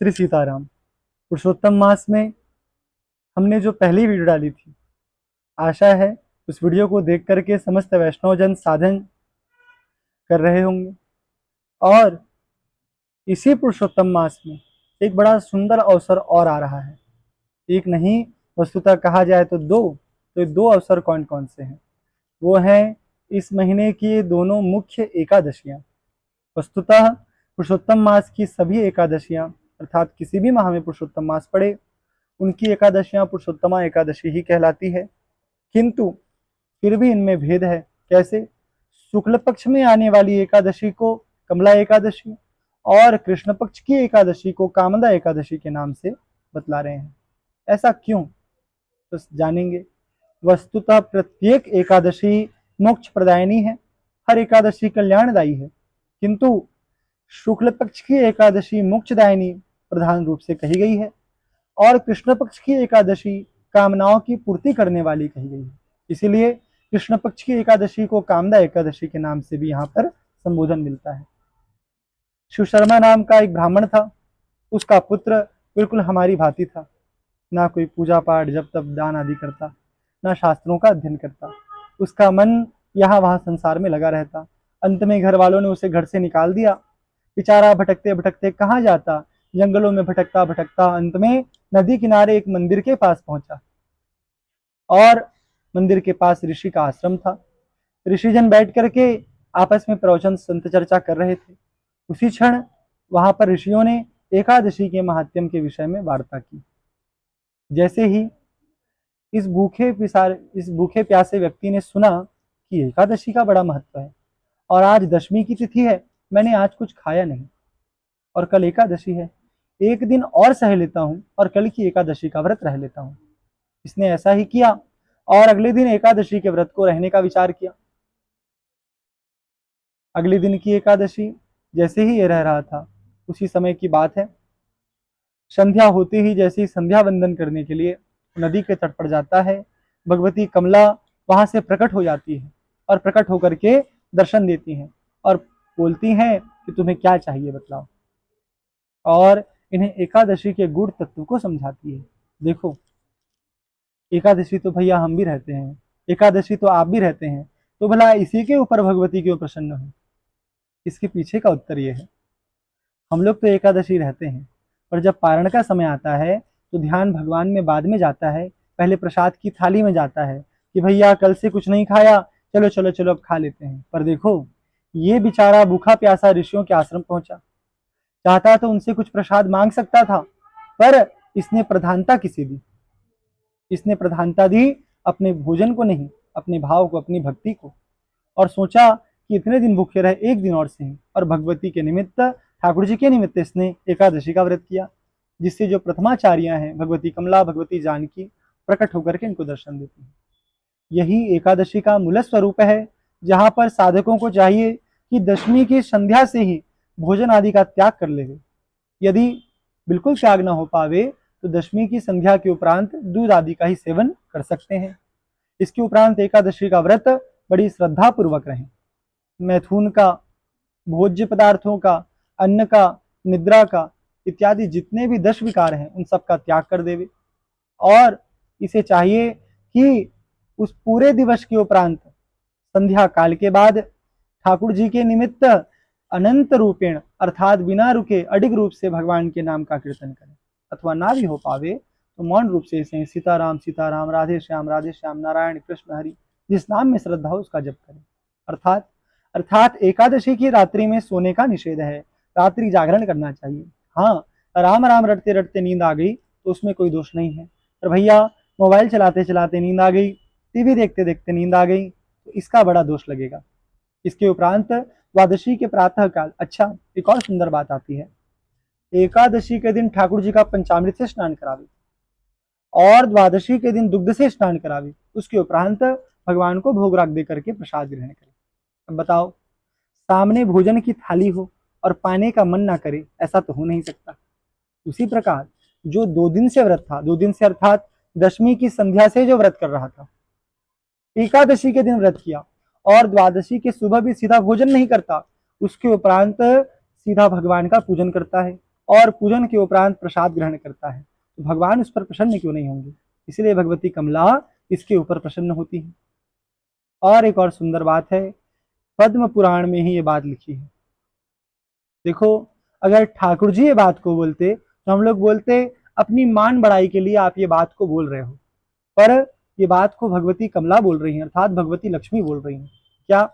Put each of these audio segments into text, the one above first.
श्री सीताराम। पुरुषोत्तम मास में हमने जो पहली वीडियो डाली थी, आशा है उस वीडियो को देख करके समस्त वैष्णवजन साधन कर रहे होंगे। और इसी पुरुषोत्तम मास में एक बड़ा सुंदर अवसर और आ रहा है। एक नहीं, वस्तुतः कहा जाए तो दो। तो ये दो अवसर कौन कौन से हैं? वो हैं इस महीने की दोनों मुख्य एकादशियां। वस्तुतः पुरुषोत्तम मास की सभी एकादशियां, अर्थात किसी भी माह में पुरुषोत्तम मास पड़े, उनकी एकादशियां पुरुषोत्तमा एकादशी ही कहलाती है। किंतु फिर भी इनमें भेद है। कैसे? शुक्ल पक्ष में आने वाली एकादशी को कमला एकादशी और कृष्ण पक्ष की एकादशी को कामदा एकादशी के नाम से बतला रहे हैं। ऐसा क्यों? तो जानेंगे। वस्तुतः प्रत्येक एकादशी मोक्ष प्रदायिनी है, हर एकादशी कल्याणदायी है, किंतु शुक्ल पक्ष की एकादशी मोक्षदायिनी प्रधान रूप से कही गई है और कृष्ण पक्ष की एकादशी कामनाओं की पूर्ति करने वाली कही गई है। इसीलिए कृष्ण पक्ष की एकादशी को कामदा एकादशी के नाम से भी यहाँ पर संबोधन मिलता है। शिव शर्मा नाम का एक ब्राह्मण था, उसका पुत्र बिल्कुल हमारी भांति था, ना कोई पूजा पाठ जप तप दान आदि करता, ना शास्त्रों का अध्ययन करता। उसका मन यहाँ वहाँ संसार में लगा रहता। अंत में घर वालों ने उसे घर से निकाल दिया। बेचारा भटकते भटकते कहाँ जाता, जंगलों में भटकता भटकता अंत में नदी किनारे एक मंदिर के पास पहुंचा और मंदिर के पास ऋषि का आश्रम था। ऋषिजन बैठ करके आपस में प्रवचन संत चर्चा कर रहे थे। उसी क्षण वहां पर ऋषियों ने एकादशी के महात्म्य के विषय में वार्ता की। जैसे ही इस भूखे प्यासे व्यक्ति ने सुना कि एकादशी का बड़ा महत्व है और आज दशमी की तिथि है, मैंने आज कुछ खाया नहीं और कल एकादशी है, एक दिन और सह लेता हूं और कल की एकादशी का व्रत रह लेता हूं। इसने ऐसा ही किया और अगले दिन एकादशी के व्रत को रहने का विचार किया। अगले दिन की एकादशी जैसे ही ये रह रहा था, उसी समय की बात है, संध्या होते ही जैसे ही संध्या वंदन करने के लिए नदी के तट पर जाता है, भगवती कमला वहां से प्रकट हो जाती है और प्रकट होकर के दर्शन देती हैं और बोलती हैं कि तुम्हें क्या चाहिए बतलाओ, और इन्हें एकादशी के गुण तत्व को समझाती है। देखो, एकादशी तो भैया हम भी रहते हैं, एकादशी तो आप भी रहते हैं, तो भला इसी के ऊपर भगवती क्यों प्रसन्न हो? इसके पीछे का उत्तर ये है, हम लोग तो एकादशी रहते हैं, पर जब पारण का समय आता है तो ध्यान भगवान में बाद में जाता है, पहले प्रसाद की थाली में जाता है कि भैया कल से कुछ नहीं खाया, चलो चलो चलो अब खा लेते हैं। पर देखो, ये बेचारा भूखा प्यासा ऋषियों के आश्रम पहुंचा, चाहता तो उनसे कुछ प्रसाद मांग सकता था, पर इसने प्रधानता किसे दी? इसने प्रधानता दी अपने भोजन को नहीं, अपने भाव को, अपनी भक्ति को, और सोचा कि इतने दिन भूखे रहे, एक दिन और सही, और भगवती के निमित्त, ठाकुर जी के निमित्त इसने एकादशी का व्रत किया, जिससे जो प्रथमाचार्या हैं, भगवती कमला, भगवती जानकी, प्रकट होकर के इनको दर्शन देती हैं। यही एकादशी का मूल स्वरूप है, जहां पर साधकों को चाहिए कि दशमी की संध्या से ही भोजन आदि का त्याग कर ले। यदि बिल्कुल त्याग न हो पावे तो दशमी की संध्या के उपरांत दूध आदि का ही सेवन कर सकते हैं। इसके उपरांत एकादशी का व्रत बड़ी श्रद्धा पूर्वक रहें। मैथुन का, भोज्य पदार्थों का, अन्न का, निद्रा का इत्यादि जितने भी 10 विकार हैं, उन सब का त्याग कर देवे। और इसे चाहिए कि उस पूरे दिवस के उपरांत संध्या काल के बाद ठाकुर जी के निमित्त अनंत रूपेण, अर्थात बिना रुके अडिग रूप से भगवान के नाम का कीर्तन करें, अथवा ना भी हो पावे तो मौन रूप से इसे सीताराम सीताराम, राधे श्याम नारायण कृष्ण हरि, जिस नाम में श्रद्धा हो उसका जप करें। अर्थात अर्थात एकादशी की रात्रि में सोने का निषेध है, रात्रि जागरण करना चाहिए। हाँ, राम राम रटते रटते नींद आ गई तो उसमें कोई दोष नहीं है, पर भैया मोबाइल चलाते चलाते नींद आ गई, टीवी देखते देखते नींद आ गई, तो इसका बड़ा दोष लगेगा। इसके उपरांत द्वादशी के प्रातः काल, अच्छा एक और सुंदर बात आती है, एकादशी के दिन ठाकुर जी का पंचामृत से स्नान करावे और द्वादशी के दिन दुग्ध से स्नान करावे, उसके उपरांत भगवान को भोग राग दे करके प्रसाद ग्रहण करें। अब बताओ, सामने भोजन की थाली हो और पाने का मन ना करे, ऐसा तो हो नहीं सकता। उसी प्रकार जो 2 दिन से व्रत था, 2 दिन से अर्थात दशमी की संध्या से जो व्रत कर रहा था, एकादशी के दिन व्रत किया और द्वादशी के सुबह भी सीधा भोजन नहीं करता, उसके उपरांत सीधा भगवान का पूजन करता है, और पूजन के उपरांत प्रसाद ग्रहण करता है, तो भगवान उस पर प्रसन्न क्यों नहीं होंगे। इसलिए भगवती कमला इसके ऊपर प्रसन्न होती है। और एक और सुंदर बात है, पद्म पुराण में ही ये बात लिखी है। देखो, अगर ठाकुर जी ये बात को बोलते तो हम लोग बोलते अपनी मान बढ़ाई के लिए आप ये बात को बोल रहे हो, पर ये बात को भगवती कमला बोल रही हैं, अर्थात भगवती लक्ष्मी बोल रही हैं। क्या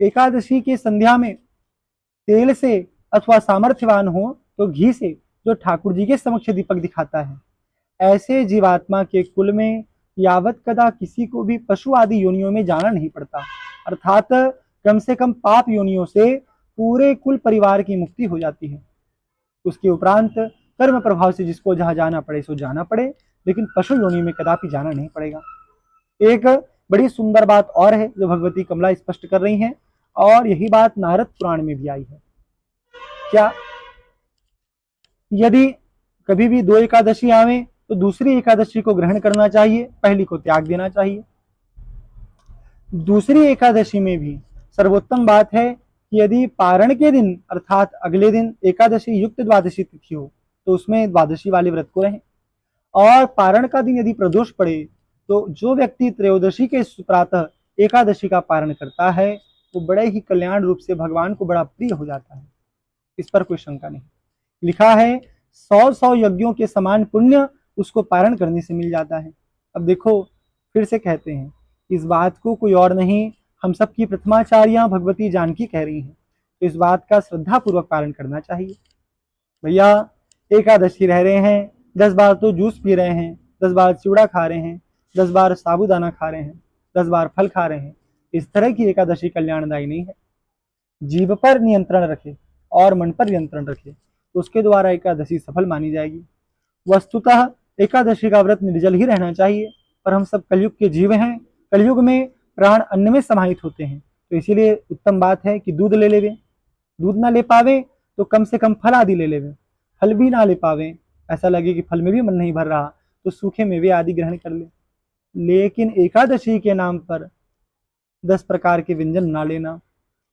एकादशी की संध्या में तेल से अथवा सामर्थ्यवान हो तो घी से जो ठाकुर जी के समक्ष दीपक दिखाता है, ऐसे जीवात्मा के कुल में यावत कदा किसी को भी पशु आदि योनियों में जाना नहीं पड़ता, अर्थात कम से कम पाप योनियों से पूरे कुल परिवार की मुक्ति हो जाती है। उसके उपरांत कर्म प्रभाव से जिसको जहाँ जाना पड़े सो जाना पड़े, लेकिन पशु योनि में कदापि जाना नहीं पड़ेगा। एक बड़ी सुंदर बात और है जो भगवती कमला स्पष्ट कर रही हैं, और यही बात नारद पुराण में भी आई है। क्या यदि कभी भी 2 एकादशी आवे तो दूसरी एकादशी को ग्रहण करना चाहिए, पहली को त्याग देना चाहिए। दूसरी एकादशी में भी सर्वोत्तम बात है कि यदि पारण के दिन अर्थात अगले दिन एकादशी युक्त द्वादशी तिथि हो तो उसमें द्वादशी वाले व्रत को रहें, और पारण का दिन यदि प्रदोष पड़े तो जो व्यक्ति त्रयोदशी के प्रातः एकादशी का पारण करता है वो बड़े ही कल्याण रूप से भगवान को बड़ा प्रिय हो जाता है, इस पर कोई शंका नहीं। लिखा है 100 यज्ञों के समान पुण्य उसको पारण करने से मिल जाता है। अब देखो, फिर से कहते हैं, इस बात को कोई और नहीं, हम सबकी प्रथमाचार्या भगवती जानकी कह रही हैं, तो इस बात का श्रद्धा पूर्वक पालन करना चाहिए। भैया एकादशी रह रहे हैं, 10 बार तो जूस पी रहे हैं, 10 बार चिवड़ा खा रहे हैं, 10 बार साबूदाना खा रहे हैं, 10 बार फल खा रहे हैं, इस तरह की एकादशी कल्याणदायी नहीं है। जीभ पर नियंत्रण रखे और मन पर नियंत्रण रखे तो उसके द्वारा एकादशी सफल मानी जाएगी। वस्तुतः एकादशी का व्रत निर्जल ही रहना चाहिए, पर हम सब कलयुग के जीव हैं, कलयुग में प्राण अन्न में समाहित होते हैं, तो इसीलिए उत्तम बात है कि दूध ले लेवे, दूध ना ले पावे तो कम से कम फल आदि ले लेवे, फल भी ना ले पावे, ऐसा लगे कि फल में भी मन नहीं भर रहा तो सूखे मेवे आदि ग्रहण कर ले, लेकिन एकादशी के नाम पर 10 प्रकार के व्यंजन ना लेना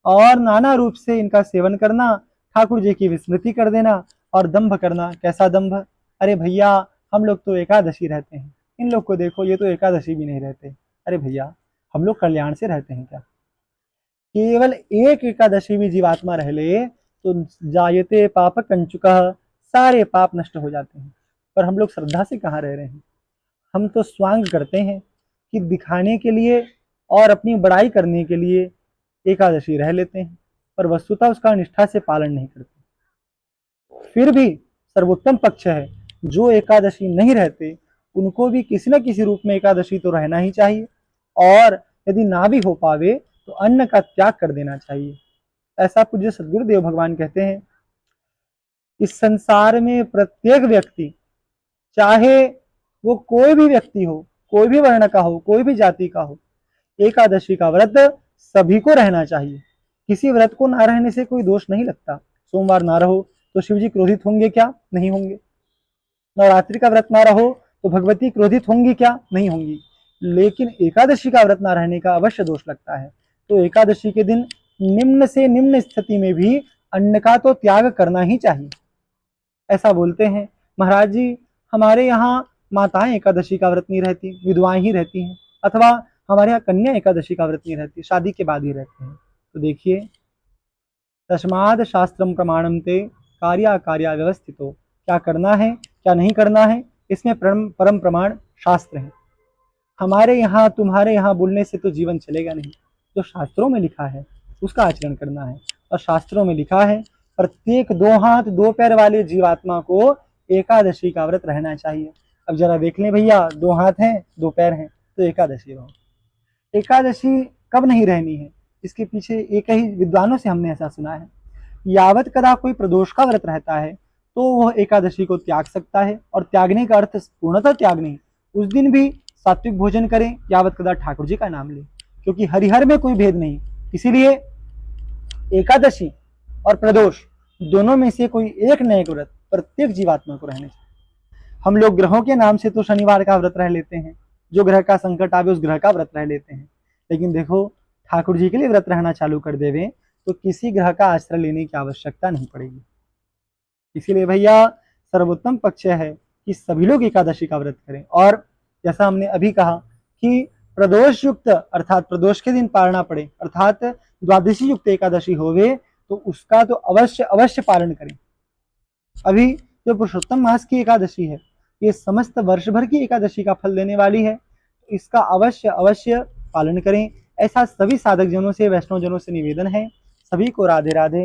और नाना रूप से इनका सेवन करना, ठाकुर जी की विस्मृति कर देना और दंभ करना। कैसा दंभ? अरे भैया, हम लोग तो एकादशी रहते हैं, इन लोग को देखो ये तो एकादशी भी नहीं रहते। अरे भैया, हम लोग कल्याण से रहते हैं क्या? केवल एक एकादशी भी जीवात्मा रह ले तो जायते पाप कंचुका, सारे पाप नष्ट हो जाते हैं। पर हम लोग श्रद्धा से कहाँ रह रहे हैं? हम तो स्वांग करते हैं कि दिखाने के लिए और अपनी बड़ाई करने के लिए एकादशी रह लेते हैं, पर वस्तुतः उसका निष्ठा से पालन नहीं करते। फिर भी सर्वोत्तम पक्ष है, जो एकादशी नहीं रहते उनको भी किसी न किसी रूप में एकादशी तो रहना ही चाहिए, और यदि ना भी हो पावे तो अन्न का त्याग कर देना चाहिए। ऐसा पूज्य सदगुरुदेव भगवान कहते हैं, इस संसार में प्रत्येक व्यक्ति, चाहे वो कोई भी व्यक्ति हो, कोई भी वर्ण का हो, कोई भी जाति का हो, एकादशी का व्रत सभी को रहना चाहिए। किसी व्रत को ना रहने से कोई दोष नहीं लगता। सोमवार ना रहो तो शिव जी क्रोधित होंगे क्या? नहीं होंगे। नवरात्रि का व्रत ना रहो तो भगवती क्रोधित होंगी क्या? नहीं होंगी। लेकिन एकादशी का व्रत ना रहने का अवश्य दोष लगता है। तो एकादशी के दिन निम्न से निम्न स्थिति में भी अन्न का तो त्याग करना ही चाहिए। ऐसा बोलते हैं महाराज जी, हमारे यहाँ माताएं एकादशी का व्रत नहीं रहती, विधवाएं ही रहती हैं, अथवा हमारे यहाँ कन्या एकादशी का व्रत नहीं रहती, शादी के बाद ही रहते हैं। तो देखिए, तस्माद शास्त्रम प्रमाणम ते कार्या कार्या व्यवस्थितो, क्या करना है क्या नहीं करना है इसमें परम प्रमाण शास्त्र है। हमारे यहाँ तुम्हारे यहाँ बोलने से तो जीवन चलेगा नहीं, जो शास्त्रों में लिखा है उसका आचरण करना है। और शास्त्रों में लिखा है प्रत्येक 2 हाथ 2 पैर वाले जीवात्मा को एकादशी का व्रत रहना चाहिए। अब जरा देख लें भैया, 2 हाथ हैं 2 पैर हैं तो एकादशी रहो। एकादशी कब नहीं रहनी है, इसके पीछे एक ही विद्वानों से हमने ऐसा सुना है, यावत कदा कोई प्रदोष का व्रत रहता है तो वह एकादशी को त्याग सकता है। और त्यागने का अर्थ पूर्णतः त्याग नहीं, उस दिन भी सात्विक भोजन करें, यावत कदा ठाकुर जी का नाम लें, क्योंकि हरिहर में कोई भेद नहीं। इसीलिए एकादशी और प्रदोष दोनों में से कोई एक नए व्रत प्रत्येक जीवात्मा को रहने चाहिए। हम लोग ग्रहों के नाम से तो शनिवार का व्रत रह लेते हैं, जो ग्रह का संकट आवे उस ग्रह का व्रत रह लेते हैं, लेकिन देखो ठाकुर जी के लिए व्रत रहना चालू कर देवे तो किसी ग्रह का आश्रय लेने की आवश्यकता नहीं पड़ेगी। इसीलिए भैया सर्वोत्तम पक्ष है कि सभी लोग एकादशी का व्रत करें। और जैसा हमने अभी कहा कि प्रदोष युक्त अर्थात प्रदोष के दिन पालना पड़े अर्थात द्वादशी युक्त एकादशी होवे तो उसका तो अवश्य अवश्य पालन करें। अभी जो पुरुषोत्तम मास की एकादशी है ये समस्त वर्ष भर की एकादशी का फल देने वाली है, तो इसका अवश्य अवश्य पालन करें। ऐसा सभी साधक जनों से वैष्णव जनों से निवेदन है। सभी को राधे राधे।